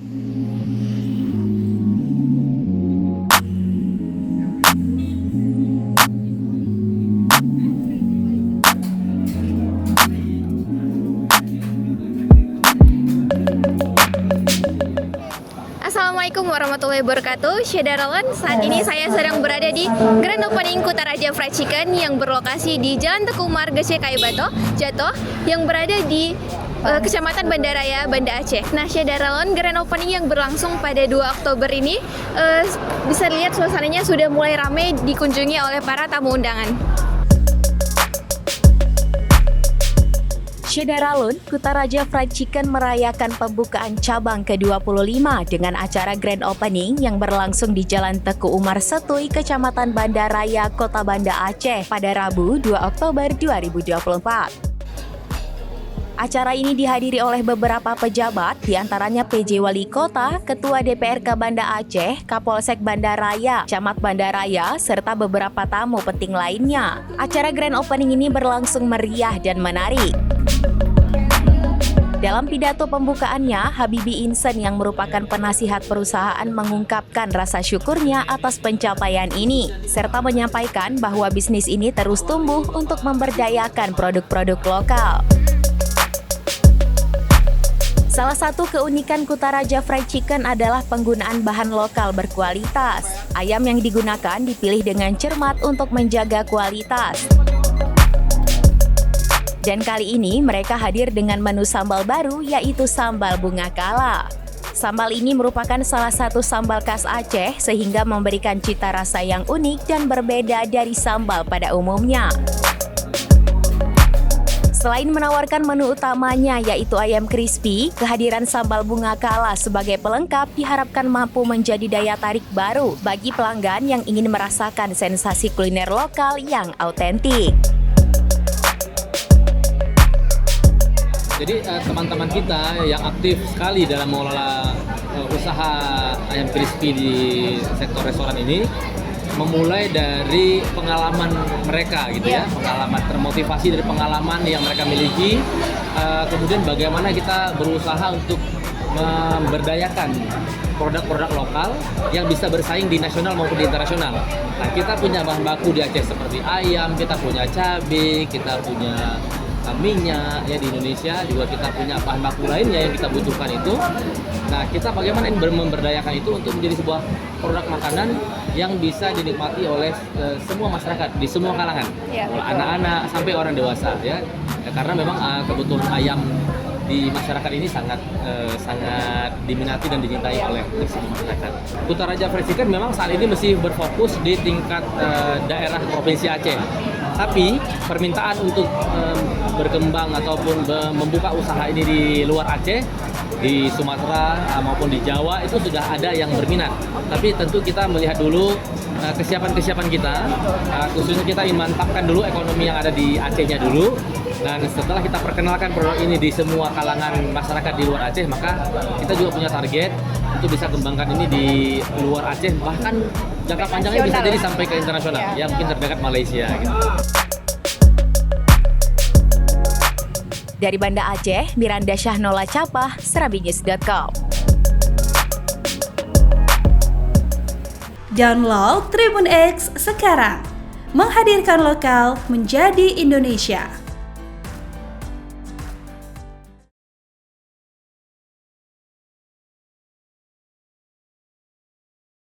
Assalamualaikum warahmatullahi wabarakatuh. Syedarawan, saat ini saya sedang berada di Grand Opening Kutaraja Fried Chicken yang berlokasi di Jalan Teku Umar, Gece Kaibato, Jatuh, yang berada di Kecamatan Bandaraya, Banda Aceh. Nah, Syedarawan, Grand Opening yang berlangsung pada 2 Oktober ini bisa dilihat suasananya sudah mulai ramai dikunjungi oleh para tamu undangan. Syederalun, Kutaraja Fried Chicken merayakan pembukaan cabang ke-25 dengan acara Grand Opening yang berlangsung di Jalan Teku Umar Setui, Kecamatan Bandaraya, Kota Banda Aceh pada Rabu 2 Oktober 2024. Acara ini dihadiri oleh beberapa pejabat, diantaranya PJ Wali Kota, Ketua DPRK Banda Aceh, Kapolsek Bandaraya, Camat Bandaraya, serta beberapa tamu penting lainnya. Acara Grand Opening ini berlangsung meriah dan menarik. Dalam pidato pembukaannya, Habibie Insen yang merupakan penasihat perusahaan mengungkapkan rasa syukurnya atas pencapaian ini, serta menyampaikan bahwa bisnis ini terus tumbuh untuk memberdayakan produk-produk lokal. Salah satu keunikan Kutaraja Fried Chicken adalah penggunaan bahan lokal berkualitas. Ayam yang digunakan dipilih dengan cermat untuk menjaga kualitas. Dan kali ini mereka hadir dengan menu sambal baru, yaitu sambal bunga kala. Sambal ini merupakan salah satu sambal khas Aceh sehingga memberikan cita rasa yang unik dan berbeda dari sambal pada umumnya. Selain menawarkan menu utamanya yaitu ayam crispy, kehadiran sambal bunga kala sebagai pelengkap diharapkan mampu menjadi daya tarik baru bagi pelanggan yang ingin merasakan sensasi kuliner lokal yang autentik. Jadi teman-teman kita yang aktif sekali dalam mengelola usaha ayam crispy di sektor restoran ini memulai dari pengalaman mereka gitu ya, pengalaman termotivasi dari pengalaman yang mereka miliki, kemudian bagaimana kita berusaha untuk memberdayakan produk-produk lokal yang bisa bersaing di nasional maupun di internasional. Nah, kita punya bahan baku di Aceh seperti ayam, kita punya cabai, kita punya minyak ya, di Indonesia juga kita punya bahan baku lainnya yang kita butuhkan itu. Nah, kita bagaimana memberdayakan itu untuk menjadi sebuah produk makanan yang bisa dinikmati oleh semua masyarakat di semua kalangan, anak-anak sampai orang dewasa ya, karena memang kebutuhan ayam di masyarakat ini sangat diminati dan dicintai oleh semua masyarakat. Kutaraja Fried Chicken memang saat ini masih berfokus di tingkat daerah provinsi Aceh. Tapi permintaan untuk berkembang ataupun membuka usaha ini di luar Aceh, di Sumatera maupun di Jawa itu sudah ada yang berminat. Tapi tentu kita melihat dulu kesiapan kita, khususnya kita ingin mantapkan dulu ekonomi yang ada di Acehnya dulu. Dan setelah kita perkenalkan produk ini di semua kalangan masyarakat di luar Aceh, maka kita juga punya target untuk bisa kembangkan ini di luar Aceh, bahkan jangka panjangnya bisa jadi sampai ke internasional, ya mungkin terdekat Malaysia gitu. Dari Banda Aceh, Miranda Syahnola Capah, serabinews.com. Download Tribun X sekarang, menghadirkan lokal menjadi Indonesia.